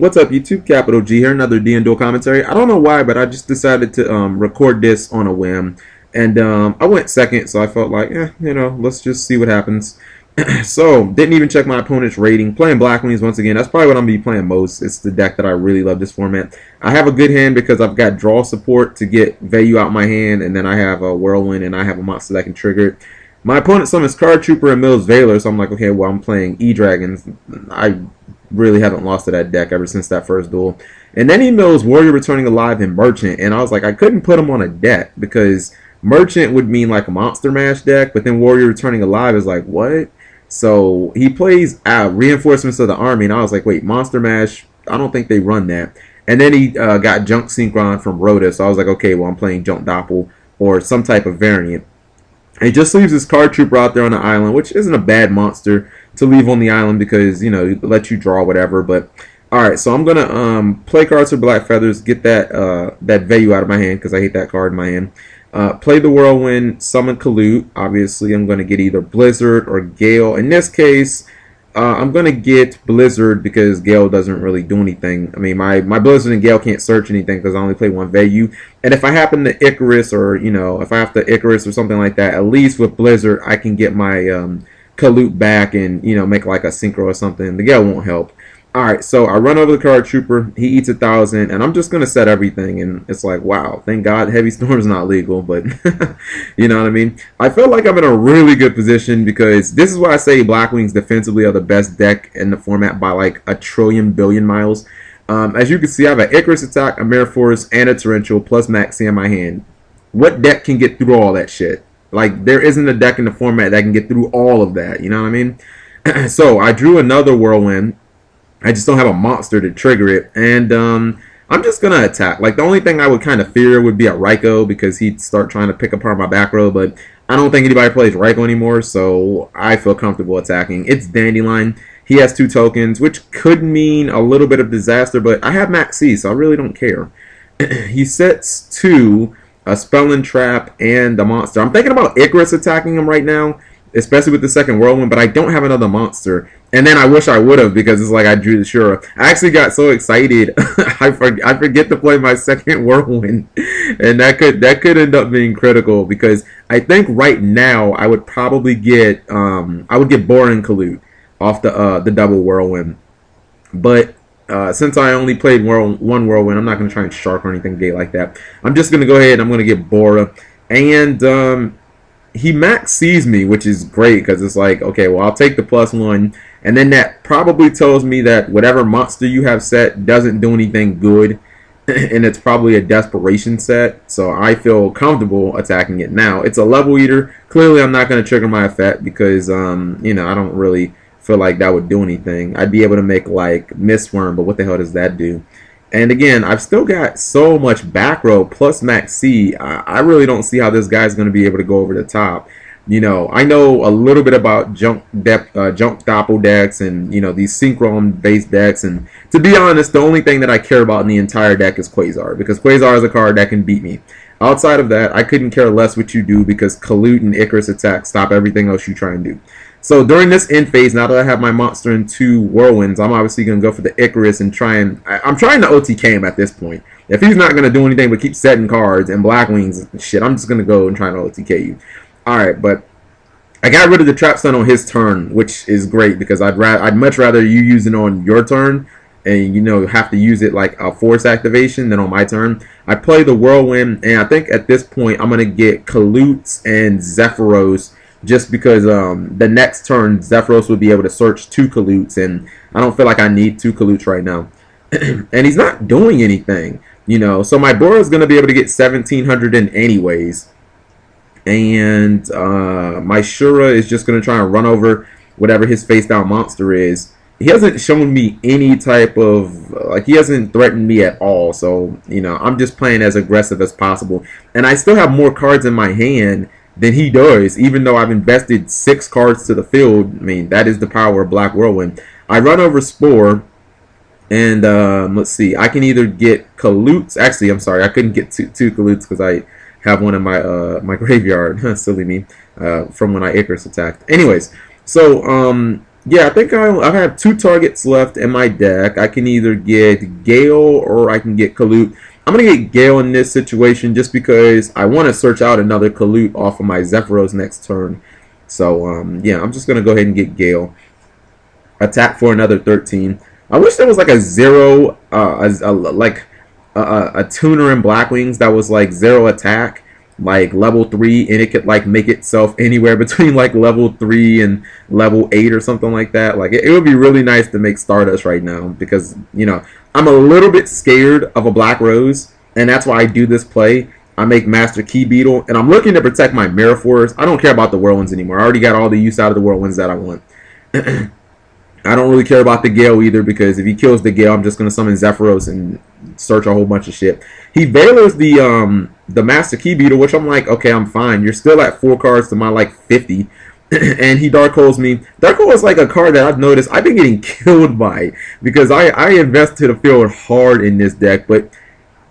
What's up, YouTube? Capital G here, another D and Duel commentary. I don't know why, but I just decided to record this on a whim, and I went second, so I felt like, let's just see what happens. So, didn't even check my opponent's rating. Playing BlackWings once again. That's probably what I'm going to be playing most. It's the deck that I really love this format. I have a good hand because I've got draw support to get value out my hand, and then I have a Whirlwind, and I have a monster that can trigger it. My opponent summons Card Trooper and mills Veiler, so I'm like, okay, well, I'm playing E-Dragons. I really haven't lost to that deck ever since that first duel. And then he mills Warrior Returning Alive and Merchant, and I was like, I couldn't put him on a deck because Merchant would mean like a Monster Mash deck, but then Warrior Returning Alive is like, what? So he plays Reinforcements of the Army, and I was like, wait, Monster Mash, I don't think they run that. And then he got Junk Synchron from Rhoda, so I was like, okay, well, I'm playing Junk Doppel or some type of variant. And he just leaves his Card Trooper out there on the island, which isn't a bad monster to leave on the island because, it lets you draw whatever. But, alright, so I'm going to play cards for Black Feathers, get that that value out of my hand because I hate that card in my hand. Play the Whirlwind, summon Kalut. Obviously, I'm going to get either Blizzard or Gale. In this case, I'm going to get Blizzard because Gale doesn't really do anything. I mean, my Blizzard and Gale can't search anything because I only play one value. And if I happen to Icarus or, if I have to Icarus or something like that, at least with Blizzard, I can get my Kalut back and, make like a Synchro or something. The Gale won't help. Alright, so I run over the Card Trooper, he eats 1,000, and I'm just going to set everything, and it's like, wow, thank God Heavy Storm's not legal, but, you know what I mean? I feel like I'm in a really good position, because this is why I say BlackWings defensively are the best deck in the format by like a trillion billion miles. As you can see, I have an Icarus attack, a Mirror Force, and a Torrential, plus Maxi in my hand. What deck can get through all that shit? Like, there isn't a deck in the format that can get through all of that, you know what I mean? So, I drew another Whirlwind. I just don't have a monster to trigger it, and I'm just going to attack. Like, the only thing I would kind of fear would be a Raikou, because he'd start trying to pick apart my back row, but I don't think anybody plays Raikou anymore, so I feel comfortable attacking. It's Dandelion. He has 2 tokens, which could mean a little bit of disaster, but I have Maxi, so I really don't care. He sets 2, a Spell and Trap, and a monster. I'm thinking about Icarus attacking him right now, especially with the second Whirlwind, but I don't have another monster. And then I wish I would have, because it's like I drew the Shura. I actually got so excited, I forget to play my second Whirlwind, and that could end up being critical, because I think right now I would probably get Boring Kalut off the double Whirlwind. But since I only played one Whirlwind, I'm not going to try and shark or anything gay like that. I'm just going to go ahead and I'm going to get Bora, and he max sees me, which is great because it's like, okay, well, I'll take the +1, and then that probably tells me that whatever monster you have set doesn't do anything good, and it's probably a desperation set, so I feel comfortable attacking it now. It's a level eater. Clearly, I'm not going to trigger my effect because, I don't really feel like that would do anything. I'd be able to make, like, Mistworm, but what the hell does that do? And again, I've still got so much back row plus Max C. I really don't see how this guy's going to be able to go over the top. I know a little bit about junk Doppel decks and, these Synchron based decks. And to be honest, the only thing that I care about in the entire deck is Quasar, because Quasar is a card that can beat me. Outside of that, I couldn't care less what you do because Kalut and Icarus attack stop everything else you try and do. So during this end phase, now that I have my monster and 2 Whirlwinds, I'm obviously going to go for the Icarus and I'm trying to OTK him at this point. If he's not going to do anything but keep setting cards and BlackWings, shit, I'm just going to go and try to OTK you. Alright, but I got rid of the Trap Stun on his turn, which is great because I'd much rather you use it on your turn and, have to use it like a force activation than on my turn. I play the Whirlwind, and I think at this point I'm going to get Kaluts and Zephyros, just because the next turn Zephyros would be able to search 2 Kaluts, and I don't feel like I need 2 Kaluts right now. And he's not doing anything, so my Bora is going to be able to get 1,700 in anyways. And my Shura is just going to try and run over whatever his face down monster is. He hasn't shown me any type of, he hasn't threatened me at all, so, I'm just playing as aggressive as possible. And I still have more cards in my hand than he does, even though I've invested 6 cards to the field. I mean, that is the power of Black Whirlwind. I run over Spore, and let's see, I can either get Kaluts. Actually, I'm sorry, I couldn't get two Kaluts because I have one in my my graveyard. Silly me, from when I Icarus attacked. Anyways, so yeah, I think I have 2 targets left in my deck. I can either get Gale or I can get Kalut. I'm going to get Gale in this situation just because I want to search out another Kalut off of my Zephyros next turn. So, yeah, I'm just going to go ahead and get Gale. Attack for another 13. I wish there was like a zero, a tuner in BlackWings that was like 0 attack, like level 3, and it could like make itself anywhere between like level 3 and level 8 or something like that. Like it would be really nice to make Stardust right now because, you know, I'm a little bit scared of a Black Rose, and that's why I do this play. I make Master Key Beetle, and I'm looking to protect my Mirror Force. I don't care about the Whirlwinds anymore. I already got all the use out of the Whirlwinds that I want. I don't really care about the Gale either because if he kills the Gale, I'm just going to summon Zephyros and search a whole bunch of shit. He Valors the Master Key Beetle, which I'm like, okay, I'm fine. You're still at 4 cards to my like 50. And he Dark Holes me. Dark Hole is like a card that I've noticed I've been getting killed by because I invest to the field hard in this deck, but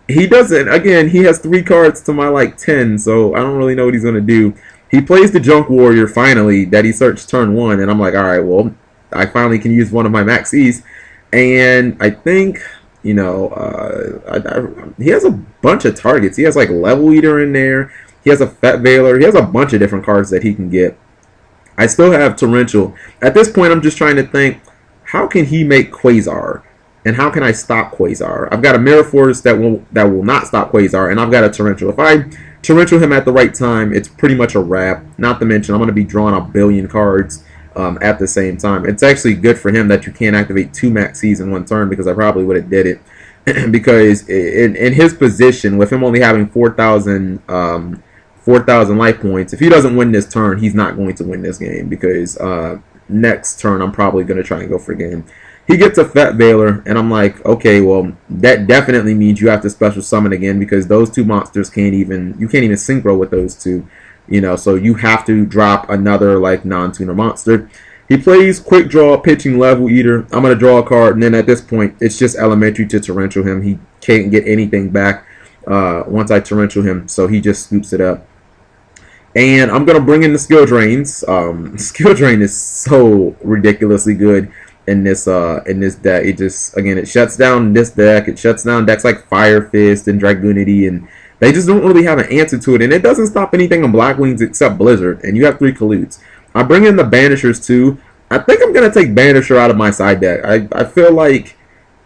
he doesn't. Again, he has 3 cards to my like 10, so I don't really know what he's going to do. He plays the Junk Warrior finally that he searched turn 1, and I'm like, alright, well, I finally can use one of my maxis, and I think, you know, he has a bunch of targets. He has like Level Eater in there. He has a Fat Veiler. He has a bunch of different cards that he can get. I still have Torrential. At this point, I'm just trying to think, how can he make Quasar? And how can I stop Quasar? I've got a Mirror Force that will not stop Quasar, and I've got a Torrential. If I Torrential him at the right time, it's pretty much a wrap. Not to mention, I'm going to be drawing a billion cards at the same time. It's actually good for him that you can't activate 2 maxis in one turn because I probably would have did it. Because in his position, with him only having 4,000 life points, if he doesn't win this turn, he's not going to win this game because next turn I'm probably going to try and go for game. He gets a Fat Veiler, and I'm like, okay, well, that definitely means you have to special summon again because those 2 monsters you can't even synchro with those 2. You know, so you have to drop another like non-tuner monster. He plays Quick Draw, Pitching Level Eater. I'm going to draw a card, and then at this point, it's just elementary to Torrential him. He can't get anything back once I Torrential him, so he just scoops it up. And I'm going to bring in the Skill Drains. Skill Drain is so ridiculously good in this deck. It just, again, it shuts down this deck. It shuts down decks like Fire Fist and Dragoonity, and they just don't really have an answer to it, and it doesn't stop anything on BlackWings except Blizzard, and you have 3 Kaluts. I bring in the Banishers too. I think I'm gonna take Banisher out of my side deck. I feel like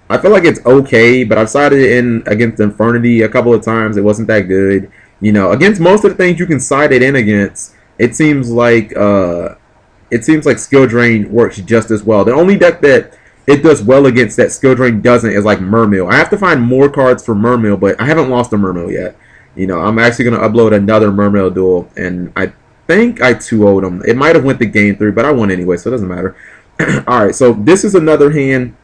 it's okay, but I've sided it in against Infernity a couple of times. It wasn't that good. You know, against most of the things you can side it in against, it seems like Skill Drain works just as well. The only deck that it does well against that Skill Drain doesn't is like Mermill. I have to find more cards for Mermill, but I haven't lost a Mermill yet. You know, I'm actually going to upload another Mermill duel, and I think I 2-0'd him. It might have went the game 3, but I won anyway, so it doesn't matter. Alright, so this is another hand,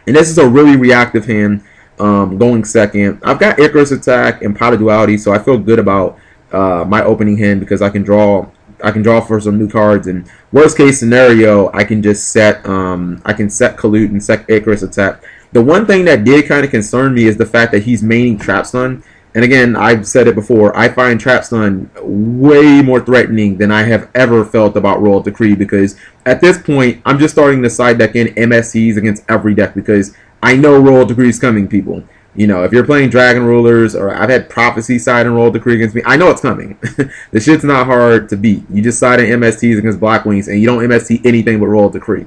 and this is a really reactive hand going second. I've got Icarus Attack and Pot of Duality, so I feel good about my opening hand because I can draw for some new cards, and worst case scenario, I can just set Kalut and set Icarus Attack. The one thing that did kind of concern me is the fact that he's maining Trap Stun. And again, I've said it before, I find Trap Stun way more threatening than I have ever felt about Royal Decree because at this point, I'm just starting to side deck in MSCs against every deck because I know Royal Decree is coming, people. You know, if you're playing Dragon Rulers, or I've had Prophecy side and Royal Decree against me, I know it's coming. The shit's not hard to beat. You just side in MSTs against BlackWings, and you don't MST anything but Royal Decree.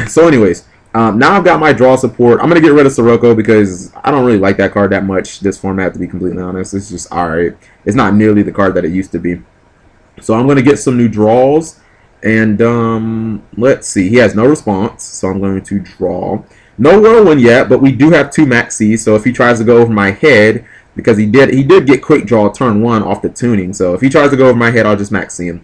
So anyways, now I've got my draw support. I'm going to get rid of Sirocco because I don't really like that card that much, this format, to be completely honest. It's just alright. It's not nearly the card that it used to be. So I'm going to get some new draws, and let's see. He has no response, so I'm going to draw. No Whirlwind yet, but we do have 2 maxis, so if he tries to go over my head, because he did get Quick Draw turn 1 off the tuning, so if he tries to go over my head, I'll just maxi him.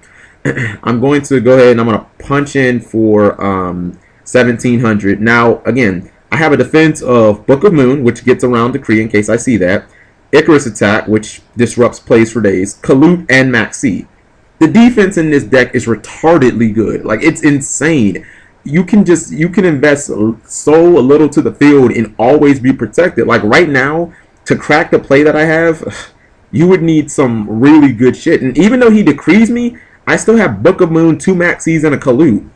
I'm going to go ahead and I'm going to punch in for 1700. Now, again, I have a defense of Book of Moon, which gets around Decree in case I see that. Icarus Attack, which disrupts plays for days. Kalut and Maxi. The defense in this deck is retardedly good. Like, it's insane. You can invest so little to the field and always be protected. Like right now, to crack the play that I have, you would need some really good shit. And even though he decrees me, I still have Book of Moon, 2 maxis, and a Kalut.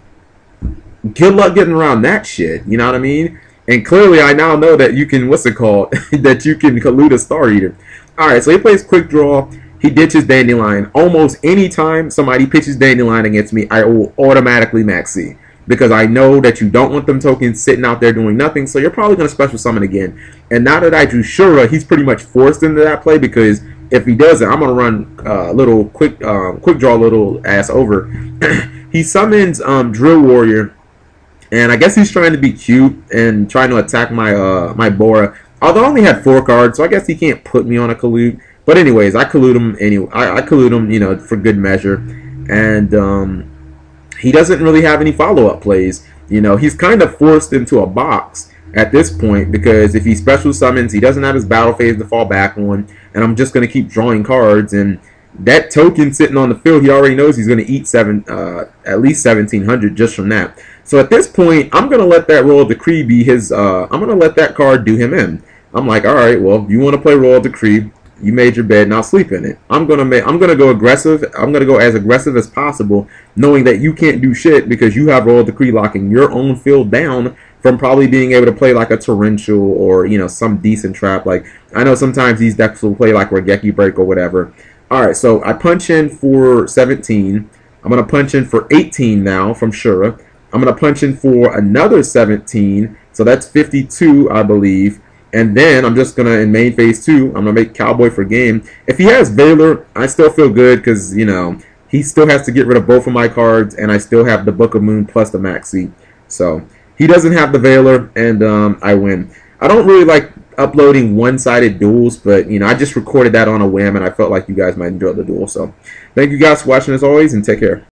good luck getting around that shit. You know what I mean? And clearly, I now know that you can, what's it called? That you can collude a Star Eater. Alright, so he plays Quick Draw. He ditches Dandelion. Almost any time somebody pitches Dandelion against me, I will automatically max C. Because I know that you don't want them tokens sitting out there doing nothing, so you're probably going to special summon again. And now that I drew Shura, he's pretty much forced into that play, because if he doesn't, I'm going to run little quick draw little ass over. He summons Drill Warrior, and I guess he's trying to be cute and trying to attack my my Bora. Although I only had 4 cards, so I guess he can't put me on a collude. But anyways, I collude him anyway. I collude him, you know, for good measure. And he doesn't really have any follow-up plays. You know, he's kind of forced into a box at this point, because if he special summons, he doesn't have his battle phase to fall back on, and I'm just going to keep drawing cards. And that token sitting on the field, he already knows he's going to eat at least 1,700 just from that. So at this point, I'm going to let that Royal Decree be his. I'm going to let that card do him in. I'm like, all right, well, you want to play Royal Decree? You made your bed, now sleep in it. I'm gonna go aggressive. I'm gonna go as aggressive as possible, knowing that you can't do shit because you have Royal Decree locking your own field down from probably being able to play like a Torrential or, you know, some decent trap. Like, I know sometimes these decks will play like Regeki Break or whatever. All right, so I punch in for 17. I'm gonna punch in for 18 now from Shura. I'm gonna punch in for another 17, so that's 52, I believe. And then I'm just going to, in main phase 2, I'm going to make Cowboy for game. If he has Valor, I still feel good because, you know, he still has to get rid of both of my cards, and I still have the Book of Moon plus the Maxi. So he doesn't have the Valor, and I win. I don't really like uploading one-sided duels, but, you know, I just recorded that on a whim, and I felt like you guys might enjoy the duel. So thank you guys for watching as always, and take care.